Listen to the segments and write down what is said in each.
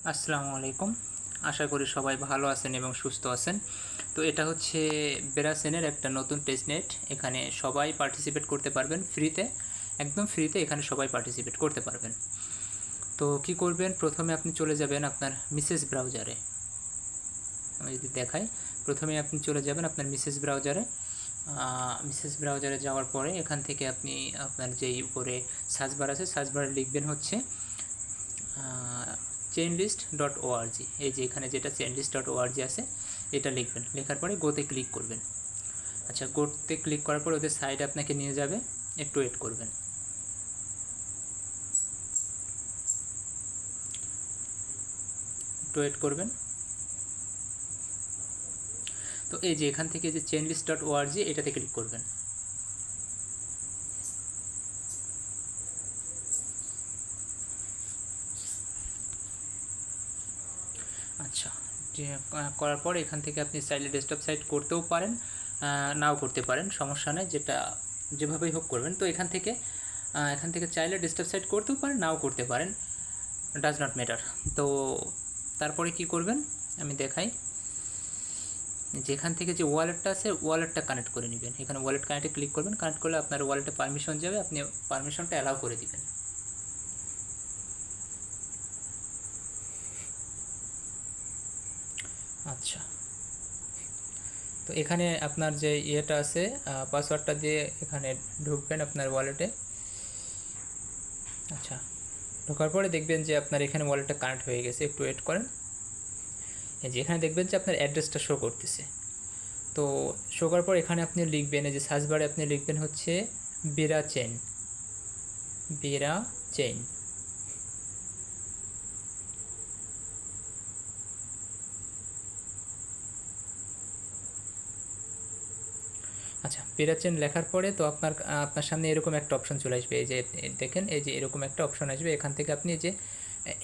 আসসালামু আলাইকুম। আশা করি সবাই ভালো আছেন এবং সুস্থ আছেন। তো এটা হচ্ছে বেরাসেনের একটা নতুন টেস্টনেট। এখানে সবাই পার্টিসিপেট করতে পারবেন ফ্রিতে, একদম ফ্রিতে এখানে সবাই পার্টিসিপেট করতে পারবেন। তো কি করবেন, প্রথমে আপনি চলে যাবেন আপনার মিসেস ব্রাউজারে। আমি যদি দেখাই, প্রথমে আপনি চলে যাবেন আপনার মিসেস ব্রাউজারে। মিসেস ব্রাউজারে যাওয়ার পরে এখান থেকে আপনি আপনার যেই উপরে সার্চ বার আছে, সার্চ বারে লিখবেন হচ্ছে chainlist.org। এই যে এখানে যেটা chainlist.org আছে এটা লিখবেন, লেখার পরে গোতে ক্লিক করবেন। আচ্ছা, গোতে ক্লিক করার পরে ওদের সাইডে আপনাকে নিয়ে যাবে, একটু ওয়েট করবেন। একটু ওয়েট করবেন। তো এই যে এখান থেকে যে chainlist.org এটাতে ক্লিক করবেন। আচ্ছা, করার পর এখান থেকে আপনি চাইলে ডেস্কটপ সাইট করতেও পারেন, নাও করতে পারেন, সমস্যা নেই, যেটা যেভাবেই হোক করবেন। তো এখান থেকে চাইলে ডেস্কটপ সাইট করতেও পারেন, নাও করতে পারেন, ডাজ নট ম্যাটার। তো তারপরে কি করবেন আমি দেখাই। যেখান থেকে যে ওয়ালেটটা আছে ওয়ালেটটা কানেক্ট করে নেবেন। এখানে ওয়ালেট কানেক্টে ক্লিক করবেন, কানেক্ট করলে আপনার ওয়ালেটে পারমিশন যাবে, আপনি পারমিশনটা অ্যালাউ করে দিবেন। আচ্ছা, তো এখানে আপনার যে ইয়েটা আছে, পাসওয়ার্ডটা দিয়ে এখানে ঢুকবেন আপনার ওয়ালেটে। আচ্ছা, ঢোকার পরে দেখবেন যে আপনার এখানে ওয়ালেটটা কানেক্ট হয়ে গেছে, একটু ওয়েট করেন। এই যে এখানে দেখবেন যে আপনার অ্যাড্রেসটা শো করতেছে। তো শো করার পর এখানে আপনি লিখবেন, এই যে সার্চ বারে আপনি লিখবেন হচ্ছে বেরাচেন। আচ্ছা, বেরাচেন লেখার পরে তো আপনার সামনে এরকম একটা অপশন চলে আসবে। এই যে দেখেন, এই যে এরকম একটা অপশন আসবে, এখান থেকে আপনি যে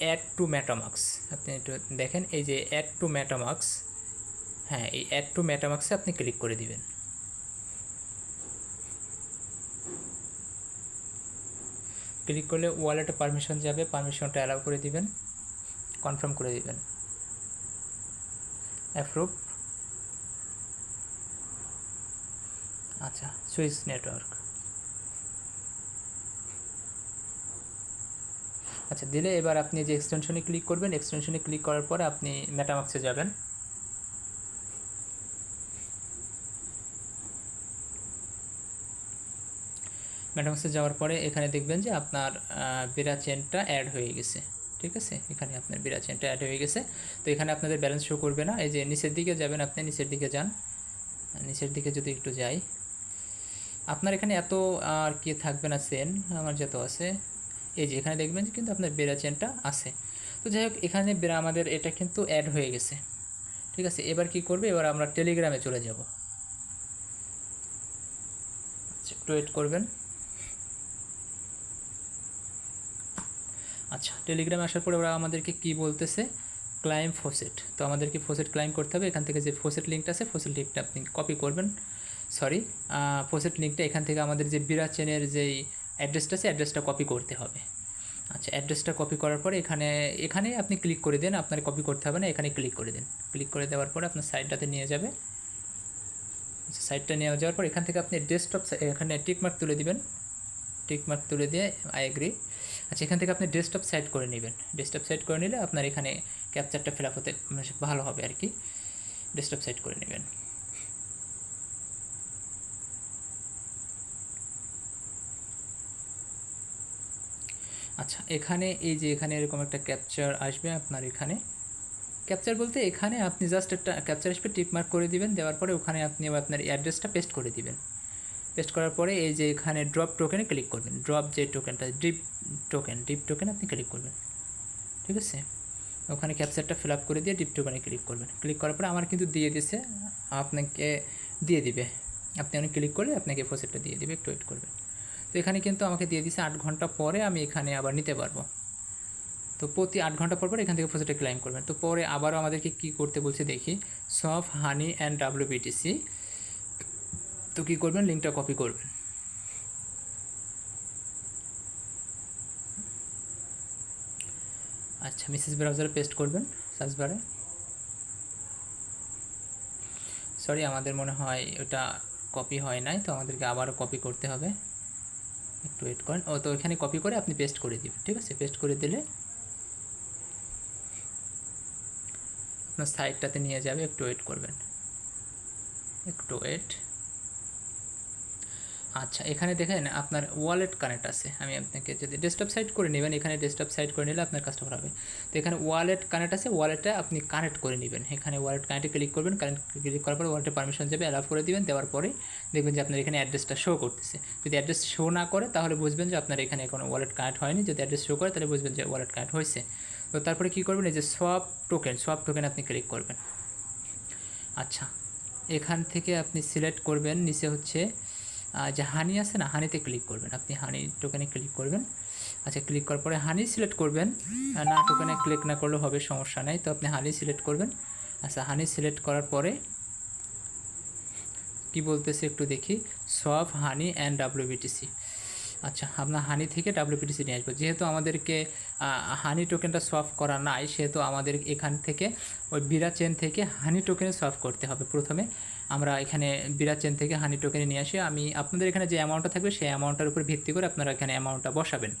অ্যাড টু মেটামাস্ক, আপনি একটু দেখেন, এই যে অ্যাড টু মেটামাস্ক, হ্যাঁ, এই অ্যাড টু মেটামাস্কে আপনি ক্লিক করে দিবেন। ক্লিক করলে ওয়ালেটে পারমিশন যাবে, পারমিশনটা অ্যালাউ করে দিবেন, কনফার্ম করে দিবেন, অ্যাপ্রুভ। আচ্ছা, সুইচ নেটওয়ার্ক। আচ্ছা, দিলে এবার আপনি যে এক্সটেনশনে ক্লিক করবেন, এক্সটেনশনে ক্লিক করার পরে আপনি মেটামাস্কে যাবেন। মেটামাস্কে যাওয়ার পরে এখানে দেখবেন যে আপনার বেরা চেনটা অ্যাড হয়ে গেছে। ঠিক আছে, এখানে আপনার বেরা চেনটা অ্যাড হয়ে গেছে। তো এখানে আপনাদের ব্যালেন্স শো করবে না। এই যে নিচের দিকে যাবেন, আপনি নিচের দিকে যান। নিচের দিকে যদি একটু যাই, আপনার এখানে এত আর কি থাকবে না চেন, আমার যত আছে। এই যে এখানে দেখবেন যে কিন্তু আপনার বেরা চেনটা আছে। তো যাই হোক, এখানে বেরা আমাদের এটা কিন্তু অ্যাড হয়ে গেছে। ঠিক আছে, এবার কি করবে, এবার আমরা টেলিগ্রামে চলে যাব। আচ্ছা, একটু ওয়েট করবেন। আচ্ছা, টেলিগ্রামে আসার পরে ওরা আমাদেরকে কি বলতেছে, ক্লাইম ফোসেট। তো আমাদেরকে ফোসেট ক্লাইম করতে হবে। এখান থেকে যে ফোসেট লিঙ্কটা আছে, ফোসেট লিঙ্কটা আপনি কপি করবেন। সরি, ফোসেট লিঙ্কটা এখান থেকে আমাদের যে বিরা চেনের যেই অ্যাড্রেসটা আছে, অ্যাড্রেসটা কপি করতে হবে। আচ্ছা, অ্যাড্রেসটা কপি করার পরে এখানে আপনি ক্লিক করে দেন, আপনার কপি করতে হবে না, এখানে ক্লিক করে দেন। ক্লিক করে দেওয়ার পরে আপনার সাইটটাতে নিয়ে যাবে। আচ্ছা, সাইটটা নিয়ে যাওয়ার পর এখান থেকে আপনি ডেস্কটপ, এখানে টিকমার্ক তুলে দিবেন, টিকমার্ক তুলে দিয়ে আই এগ্রি। আচ্ছা, এখান থেকে আপনি ডেস্কটপ সেট করে নেবেন। ডেস্কটপ সেট করে নিলে আপনার এখানে ক্যাপচারটা ফিল আপ হতে ভালো হবে আর কি। ডেস্কটপ সেট করে নেবেন। আচ্ছা, এখানে এই যে এখানে এরকম একটা ক্যাপচার আসবে আপনার। এখানে ক্যাপচার বলতে এখানে আপনি জাস্ট একটা ক্যাপচার আসবে, টিকমার্ক করে দিবেন। দেওয়ার পরে ওখানে আপনি আপনার অ্যাড্রেসটা পেস্ট করে দিবেন। পেস্ট করার পরে এই যে এখানে ড্রপ টোকেনে ক্লিক করবেন। ড্রপ যে টোকেনটা, ডিপ টোকেন আপনি ক্লিক করবেন। ঠিক আছে, ওখানে ক্যাপচারটা ফিল আপ করে দিয়ে ডিপ টোকেনে ক্লিক করবেন। ক্লিক করার পরে আমার কিন্তু দিয়ে দিছে, আপনাকে দিয়ে দিবে। আপনি অনেক ক্লিক করলে আপনাকে ফোসেটটা দিয়ে দিবে, একটু ওয়েট করবেন। তো এখানে কিন্তু আমাকে দিয়ে দিছে 8 ঘন্টা পরে আমি এখানে আবার নিতে পারবো। তো প্রতি 8 ঘন্টা পর পর এখান থেকে ফোসেটটা ক্লাইম করবেন। তো পরে আবারও আমাদেরকে কী করতে বলছে দেখি, সফ হানি অ্যান্ড WBTC। তো কী করবেন, লিঙ্কটা কপি করবেন। আচ্ছা, মেসেজ ব্রাউজারে পেস্ট করবেন সার্চ বারে। সরি, আমাদের মনে হয় ওটা কপি হয় নাই, তো আমাদেরকে আবারও কপি করতে হবে, একটু ওয়েট করেন। ও তো এখানে কপি করে আপনি পেস্ট করে দিবেন, ঠিক আছে? পেস্ট করে দিলে আপনার সাইটটাতে নিয়ে যাবে, একটু ওয়েট করবেন, একটু ওয়েট। আচ্ছা, এখানে দেখেন আপনার ওয়ালেট কানেক্ট আছে। আমি আপনাকে যদি ডেস্কটপ সাইট করে নেবেন, এখানে ডেস্কটপ সাইট করে নিলে আপনার কাজটা ভালো হবে। তো এখানে ওয়ালেট কানেক্ট আছে, ওয়ালেটে আপনি কানেক্ট করে নেবেন। এখানে ওয়ালেট কানেক্টে ক্লিক করবেন, কানেক্ট ক্লিক করার পরে ওয়ালেটে পারমিশন যাবে, অ্যালাউ করে দিবেন। দেওয়ার পরে দেখবেন যে আপনার এখানে অ্যাড্রেসটা শো করতেছে। যদি অ্যাড্রেস শো না করে তাহলে বুঝবেন যে আপনার এখানে কোনো ওয়ালেট কানেক্ট হয়নি। যদি অ্যাড্রেস শো করে তাহলে বুঝবেন যে ওয়ালেট কানেক্ট হয়েছে। তো তারপরে কী করবেন, এই যে সোয়াপ টোকেন আপনি ক্লিক করবেন। আচ্ছা, এখান থেকে আপনি সিলেক্ট করবেন, নিচে হচ্ছে যে হানি আছে না, হানিতে ক্লিক করবেন। আপনি হানি টোকেনে ক্লিক করবেন। আচ্ছা, ক্লিক করার পরে হানি সিলেক্ট করবেন, না টোকেনে ক্লিক না করলেও হবে, সমস্যা নেই। তো আপনি হানি সিলেক্ট করবেন। আচ্ছা, হানি সিলেক্ট করার পরে কি বলতেছে একটু দেখি, সোয়াপ হানি অ্যান্ড ডাব্লিউবিটিসি। আচ্ছা, আপনার হানি থেকে ডাব্লিউবিটিসি নিয়ে আসবো। যেহেতু আমাদেরকে হানি টোকেনটা সোয়াপ করা নাই, সেহেতু আমাদের এখান থেকে ওই বিরা চেন থেকে হানি টোকেনে সোয়াপ করতে হবে। প্রথমে আমরা এখানে বিরা চেন থেকে হানি টোকেনে নিয়ে আসি। আমি আপনাদের এখানে যে অ্যামাউন্টটা থাকবে সেই অ্যামাউন্টের উপর ভিত্তি করে আপনারা এখানে অ্যামাউন্টটা বসাবেন।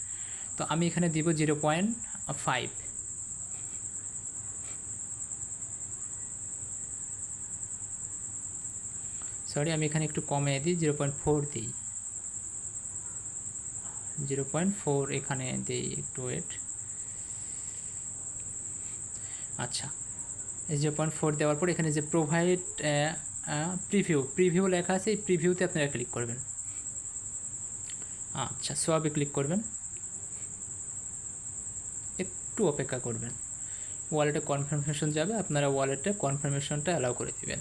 তো আমি এখানে দিব 0.5। সরি, আমি এখানে একটু কমে দিই, 0.4 দিই, 0.4 এখানে দিই, একটু ওয়েট। আচ্ছা, এই 0.4 দেওয়ার পর এখানে যে প্রোভাইড প্রিভিউ লেখা আছে, এই প্রিভিউতে আপনারা ক্লিক করবেন। আচ্ছা, সোয়াবে ক্লিক করবেন, একটু অপেক্ষা করবেন, ওয়ালেটে কনফার্মেশন যাবে, আপনারা ওয়ালেটে কনফার্মেশনটা অ্যালাউ করে দিবেন।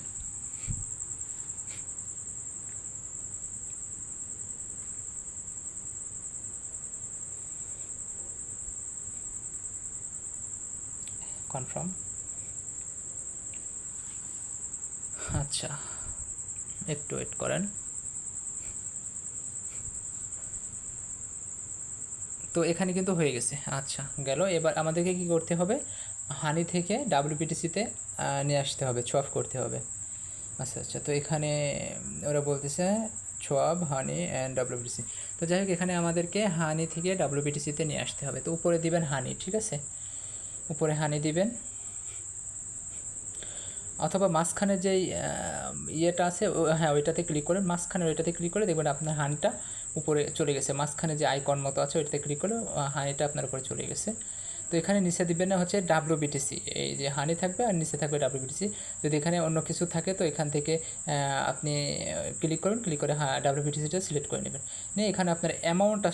কনফার্ম। আচ্ছা, একটু ওয়েট করেন। তো এখানে কিন্তু হয়ে গেছে। আচ্ছা, গেল। এবার আমাদেরকে কি করতে হবে, হানি থেকে ডাব্লিউপিটিসিতে নিয়ে আসতে হবে, সোয়াপ করতে হবে। আচ্ছা, তো এখানে ওরা বলতেছে সোয়াপ হানি অ্যান্ড ডাব্লিউপিটিসি। তো যাই হোক, এখানে আমাদেরকে হানি থেকে ডাব্লিউপিটিসিতে নিয়ে আসতে হবে। তো উপরে দিবেন হানি, ঠিক আছে? উপরে হানি দিবেন, অথবা মাঝখানে যেই ইয়েটা আছে, হ্যাঁ ওইটাতে ক্লিক করেন, মাঝখানে ওইটাতে ক্লিক করে দেখবেন আপনার হানিটা উপরে চলে গেছে। মাঝখানে যে আইকন মতো আছে ওইটাতে ক্লিক করলে হানিটা আপনার উপরে চলে গেছে। তো এখানে নিচে দিবেন না হচ্ছে ডাব্লিউবিটিসি, এই যে হানি থাকবে আর নিচে থাকবে ডাব্লিউবিটিসি। যদি এখানে অন্য কিছু থাকে তো এখান থেকে আপনি ক্লিক করুন, ক্লিক করে হ্যাঁ ডাব্লিউবিটিসিটা সিলেক্ট করে নেবেন। নিয়ে এখানে আপনার অ্যামাউন্টটা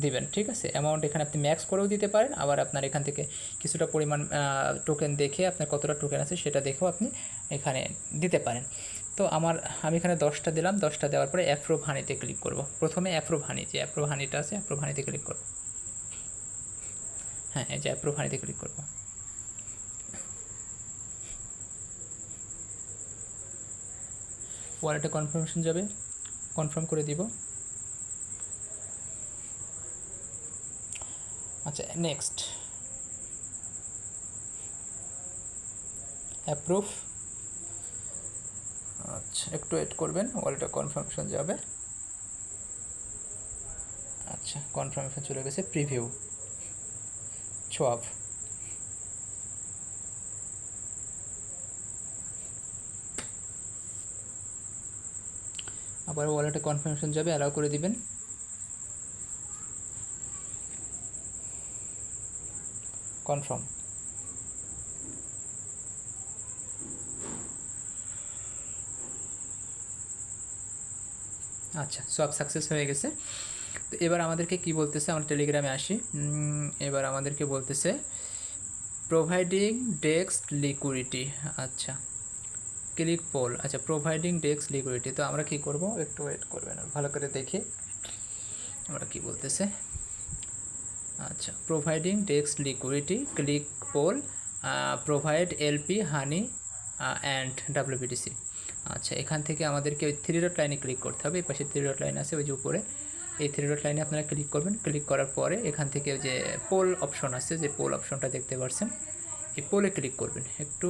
দিবেন, ঠিক আছে? অ্যামাউন্ট এখানে আপনি ম্যাক্স করেও দিতে পারেন, আবার আপনার এখান থেকে কিছুটা পরিমাণ টোকেন দেখে আপনার কতটা টোকেন আছে সেটা দেখেও আপনি এখানে দিতে পারেন। তো আমি এখানে 10টা দিলাম। 10টা দেওয়ার পরে অ্যাপ্রুভ হানিতে ক্লিক করব। প্রথমে অ্যাপ্রুভ হানি, যে অ্যাপ্রুভ হানিটা আছে অ্যাপ্রুভ হানিতে ক্লিক করব। হ্যাঁ, এই যে অ্যাপ্রুভ হানিতে ক্লিক করব। ওয়ালেটে কনফার্মেশন যাবে, কনফার্ম করে দিব। আচ্ছা, নেক্সট অ্যাপ্রুভ। আচ্ছা, একটু ওয়েট করবেন, ওয়ালেটে কনফার্মেশন যাবে। আচ্ছা, কনফার্মেশন চলে গেছে। প্রিভিউ সোয়াপ, আবার ওয়ালেটে কনফার্মেশন যাবে, অ্যালাউ করে দিবেন। কনফার্ম। আচ্ছা, সব সাকসেস হয়ে গেছে। তো এবার আমাদেরকে কি বলতেছে, আমরা টেলিগ্রামে আসি। এবার আমাদেরকে বলতেছে প্রোভাইডিং ডেস্ক লিকুইডিটি। আচ্ছা, ক্লিক পোল। আচ্ছা, প্রোভাইডিং ডেস্ক লিকুইডিটি। তো আমরা কি করব, একটু ওয়েট করবেন, ভালো করে দেখি আমরা কি বলতেছে। আচ্ছা, providing desk liquidity, click pool, provide LP honey and WBTC. আচ্ছা, এখান থেকে আমাদেরকে ওই 3 ডট লাইনে ক্লিক করতে হবে। এই পাশে 3 ডট লাইন আছে, ওই যে উপরে এই থ্রি ডট লাইনে আপনারা ক্লিক করবেন। ক্লিক করার পরে এখান থেকে যে পোল অপশন আছে, যে পোল অপশনটা দেখতে পাচ্ছেন, এই পোলে ক্লিক করবেন। একটু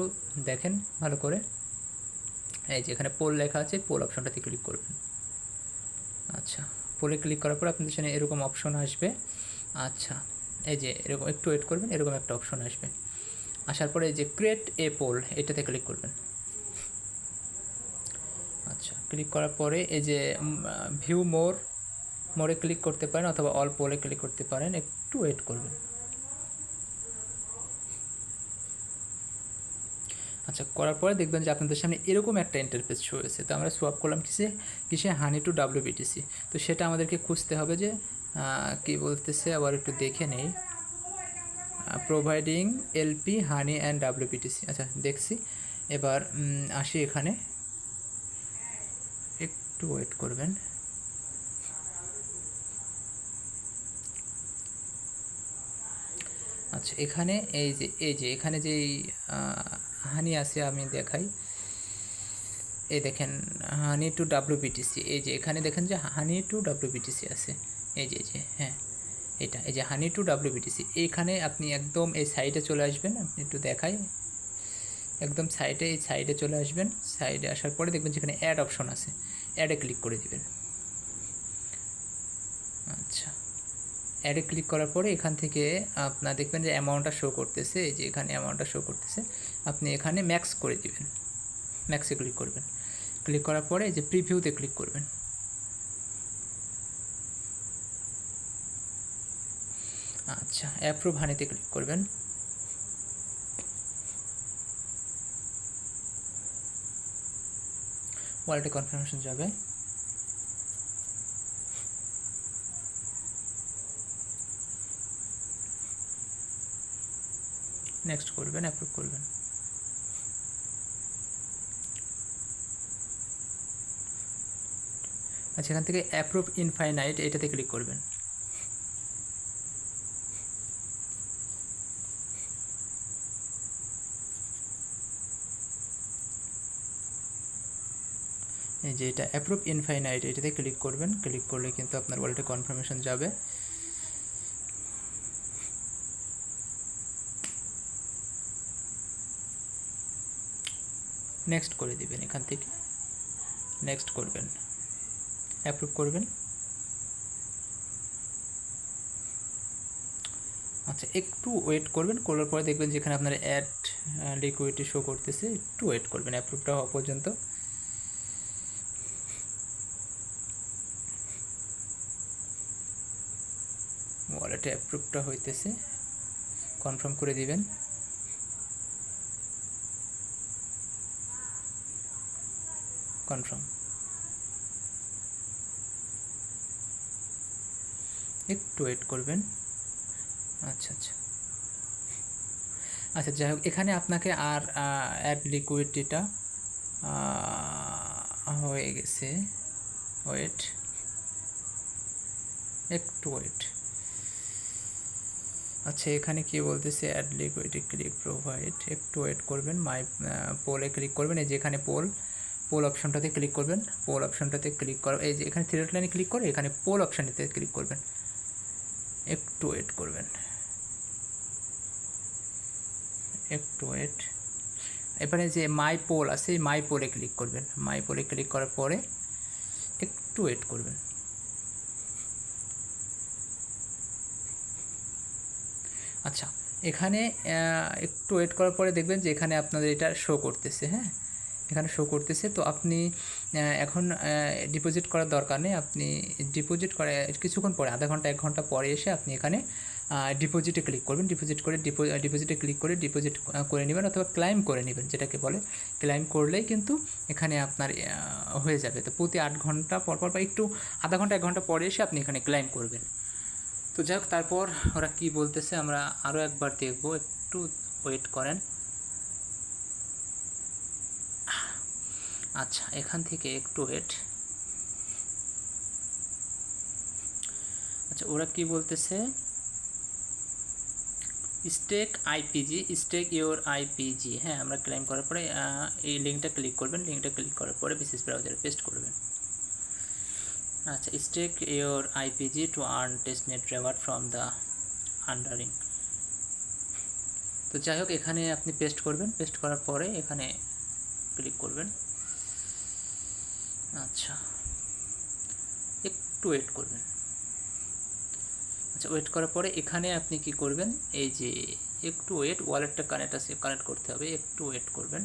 দেখেন ভালো করে, এই যে এখানে পোল লেখা আছে, পোল অপশনটাতে ক্লিক করবেন। আচ্ছা, পোলে ক্লিক করার পর আপনাদের সামনে এরকম অপশন আসবে। আচ্ছা, এই যে এরকম একটু ওয়েট করবেন, এরকম একটা অপশন আসবে। আসার পরে এই যে ক্রিয়েট এ পোল, এটাতে ক্লিক করবেন। আচ্ছা, ক্লিক করার পরে এই যে ভিউ মোরে ক্লিক করতে পারেন অথবা অল পোলে ক্লিক করতে পারেন, একটু ওয়েট করবেন। আচ্ছা, করার পরে দেখবেন যে আপনাদের সামনে এরকম একটা ইন্টারফেস শো হয়েছে। তো আমরা সোয়াপ করলাম কিসে হানি টু WBTC। তো সেটা আমাদেরকে খুঁজতে হবে যে কি বলতেছে, আবার একটু দেখে নেই। Providing LP honey and WBTC। আচ্ছা, দেখছি। এবার আসি এখানে, একটু ওয়েট করবেন। আচ্ছা, এখানে এই যে এখানে যেই হানি আছে, আমি দেখাই। এই দেখেন হানি টু WBTC, এই যে এখানে দেখেন যে হানি টু WBTC আছে, এই যে হ্যাঁ এটা, এই যে হানি টু WBTC। এইখানে আপনি একদম এই সাইডে চলে আসবেন, আপনি একটু দেখাই, একদম সাইডে, এই সাইডে চলে আসবেন। সাইডে আসার পরে দেখবেন যেখানে অ্যাড অপশন আছে, অ্যাডে ক্লিক করে দিবেন। আচ্ছা, অ্যাডে ক্লিক করার পরে এখান থেকে আপনার দেখবেন যে অ্যামাউন্টটা শো করতেছে, এই যে এখানে অ্যামাউন্টটা শো করতেছে, আপনি এখানে ম্যাক্স করে দিবেন, ম্যাক্সে ক্লিক করবেন। ক্লিক করার পরে এই যে প্রিভিউতে ক্লিক করবেন। আচ্ছা, অ্যাপ্রুভ হানিতে ক্লিক করবেন। ওয়ালেটে কনফার্মেশন যাবে। নেক্সট করবেন, অ্যাপ্রুভ করবেন। আচ্ছা, এখান থেকে অ্যাপ্রুভ ইনফাইনাইট, এটাতে ক্লিক করবেন। এই যে এটা অ্যাপ্রুভ ইনফাইনাইট, এটাতে ক্লিক করবেন। ক্লিক করলে কিন্তু আপনার ওয়ালেটে কনফার্মেশন যাবে। নেক্সট করে দিবেন, এখান থেকে নেক্সট করবেন, অ্যাপ্রুভ করবেন। আচ্ছা, একটু ওয়েট করবেন। করার পরে দেখবেন যেখানে আপনার অ্যাড লিকুইডিটি শো করতেছে, একটু ওয়েট করবেন অ্যাপ্রুভটা হওয়া পর্যন্ত। ওয়ালেটে অ্যাপ্রুভটা হইতেছে, কনফার্ম করে দিবেন। কনফার্ম, একটু ওয়েট করবেন। আচ্ছা আচ্ছা আচ্ছা, যাই হোক, এখানে আপনাকে আর অ্যাড লিকুইডিটিটা হয়ে গেছে। ওয়েট, একটু ওয়েট। আচ্ছা, এখানে কি বলতেছে, অ্যাড লিকুইডিটি ক্লিক প্রোভাইড, একটু ওয়েট করবেন। মাই পোলে ক্লিক করবেন, এই যে এখানে পোল অপশনটাতে ক্লিক করবেন। পোল অপশনটাতে ক্লিক করা, এই যে এখানে থ্রি ডট লাইনে ক্লিক করে এখানে পোল অপশনটাতে ক্লিক করবেন। একটু ওয়েট করবেন, একটু ওয়েট। এবারে যে মাই পোল আছে, মাই পোলে ক্লিক করবেন। মাই পোলে ক্লিক করার পরে একটু ওয়েট করবেন। আচ্ছা, এখানে একটু ওয়েট করার পরে দেখবেন যে এখানে আপনাদের এটা শো করতেছে। হ্যাঁ, এখানে শো করতেছে। তো আপনি এখন ডিপোজিট করার দরকার নেই। আপনি ডিপোজিট করে কিছুক্ষণ পরে, আধা ঘন্টা 1 ঘন্টা পরে এসে আপনি এখানে ডিপোজিটে ক্লিক করবেন। ডিপোজিটে ক্লিক করে ডিপোজিট করে নেবেন অথবা ক্লাইম করে নেবেন, যেটাকে বলে। ক্লাইম করলেই কিন্তু এখানে আপনার হয়ে যাবে। তো প্রতি 8 ঘন্টা পর বা একটু আধা ঘন্টা 1 ঘন্টা পরে এসে আপনি এখানে ক্লাইম করবেন। তো যাই হোক, তারপর ওরা কি বলতেছে আমরা আরও একবার দেখব, একটু ওয়েট করেন। আচ্ছা, এখান থেকে একটু ওয়েট। আচ্ছা, ওরা কি বলতেছে, stake IPG, stake your IPG. হ্যাঁ, আমরা ক্লেম করার পরে এই লিঙ্কটা ক্লিক করবেন। লিঙ্কটা ক্লিক করার পরে বিসিএস ব্রাউজারে পেস্ট করবেন। আচ্ছা, stake your IPG to earn testnet reward from the underlying. তো যাই হোক, এখানে আপনি পেস্ট করবেন, পেস্ট করার পরে এখানে ক্লিক করবেন। আচ্ছা, একটু ওয়েট করবেন। আচ্ছা, ওয়েট করার পরে এখানে আপনি কি করবেন, এই যে একটু ওয়েট, ওয়ালেটটা কানেক্ট করতে হবে, একটু ওয়েট করবেন।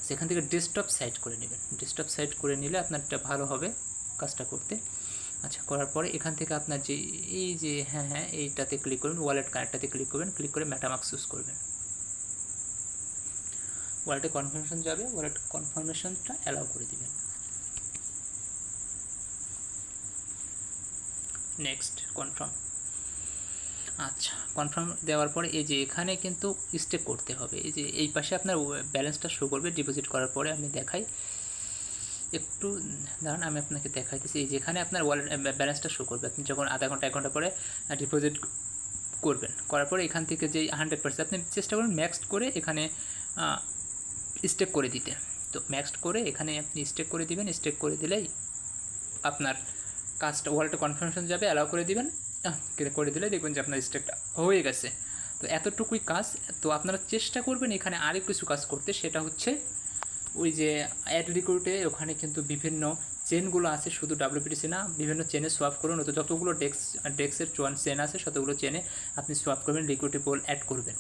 সেখান থেকে ডেস্কটপ সাইট করে নেবেন। ডেস্কটপ সাইট করে নিলে আপনারটা ভালো হবে কাজটা করতে। আচ্ছা, করার পরে এখান থেকে আপনার যে এই যে হ্যাঁ এইটাতে ক্লিক করবেন, ওয়ালেট কানেক্টটাতে ক্লিক করবেন, ক্লিক করে মেটামাস্ক চুজ করবেন। ওয়ালেটে কনফার্মেশন যাবে, ওয়ালেট কনফার্মেশনটা অ্যালাউ করে দিবেন। Next confirm. আচ্ছা, কনফার্ম দেওয়ার পরে এই যে এখানে কিন্তু স্টেক করতে হবে। এই যে এই পাশে আপনার ব্যালেন্সটা শো করবে ডিপোজিট করার পরে। আমি দেখাই, একটু দাঁড়ান, আমি আপনাকে দেখাইতেছি। এই যেখানে আপনার ওয়ালেট ব্যালেন্সটা শো করবে, আপনি যখন আধা ঘন্টা 1 ঘন্টা পরে ডিপোজিট করবেন, করার পরে এখান থেকে যে 100% আপনি চেষ্টা করুন ম্যাক্সড করে এখানে স্টেক করে দিতে। তো ম্যাক্সড করে এখানে আপনি স্টেক করে দিবেন। স্টেক করে দিলেই আপনার কাজটা, ওয়ালেটে কনফার্মেশন যাবে, অ্যালাউ করে দিবেন, করে দিলে দেখবেন যে আপনার স্টেকটা হয়ে গেছে। তো এতটুকুই কাজ। তো আপনারা চেষ্টা করবেন এখানে আরেক কিছু কাজ করতে, সেটা হচ্ছে ওই যে অ্যাড রিক্রুটে ওখানে কিন্তু বিভিন্ন চেনগুলো আছে, শুধু WPTC না, বিভিন্ন চেনে সোয়াপ করুন। তো যতগুলো ডেক্সের চেন আছে ততগুলো চেনে আপনি সোয়াপ করবেন, রিক্রুটেবল অ্যাড করবেন।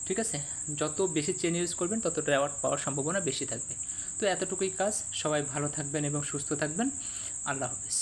ঠিক আছে, যত বেশি চেন ইউজ করবেন তত রেওয়ার্ড পাওয়ার সম্ভাবনা বেশি থাকবে। তো এতটুকুই কাজ। সবাই ভালো থাকবেন এবং সুস্থ থাকবেন। আল্লাহ হাফেজ।